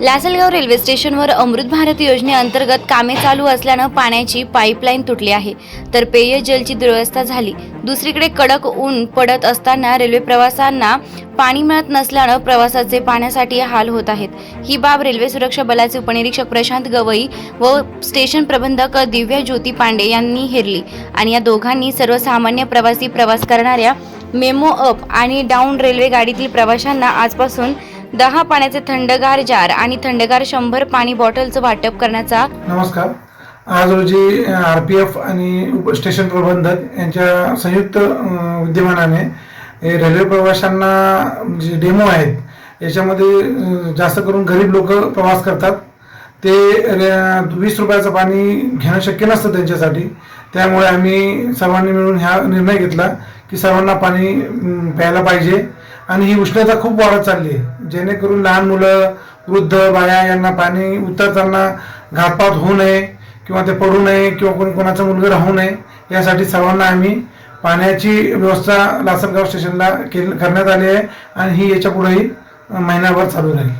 Lasalgaon railway स्टेशनवर अमृत भारत योजनेअंतर्गत कामे चालू असल्यानं पाण्याची पाईपलाईन तुटली आहे, तर पेयजलची दुरवस्था झाली। दुसरीकडे कडक ऊन पडत असताना रेल्वे प्रवाशांना पाणी मिळत नसल्यानं प्रवासाचे पाण्यासाठी हाल होत आहेत। ही बाब रेल्वे सुरक्षा बलाचे उपनिरीक्षक प्रशांत गवई व स्टेशन प्रबंधक दिव्या ज्योती पांडे यांनी हेरली आणि या दोघांनी सर्वसामान्य प्रवासी प्रवास करणाऱ्या मेमो अप आणि डाऊन रेल्वे गाडीतील प्रवाशांना आजपासून 10 पाण्याचे थंडगार जार आणि थंडगार 100 पाणी बॉटलचं वाटप करण्याचा। नमस्कार। आज रोजी आरपीएफ आणि स्टेशन प्रबंधक यांच्या संयुक्त विद्यमानाने रेल्वे प्रवाशांना जे डेमो आहेत याच्यामध्ये जास्त करून गरीब लोक प्रवास करतात, ते 20 रुपयाचं पाणी घेणं शक्य नसतं त्यांच्यासाठी। त्यामुळे आम्ही सर्वांनी मिळून हा निर्णय घेतला की सर्वांना पाणी प्यायला पाहिजे आणि ही उष्णता खूप वाढत चालली आहे, जेणेकरून लहान मुलं, वृद्ध, बाया यांना पाणी उतरताना घातपात होऊ नये किंवा ते पडू नये किंवा कोणाचा मुलगा राहू नये यासाठी सर्वांना आम्ही पाण्याची व्यवस्था लासलगाव स्टेशनला करण्यात आली आहे आणि ही याच्या पुढेही महिनाभर चालू राहील।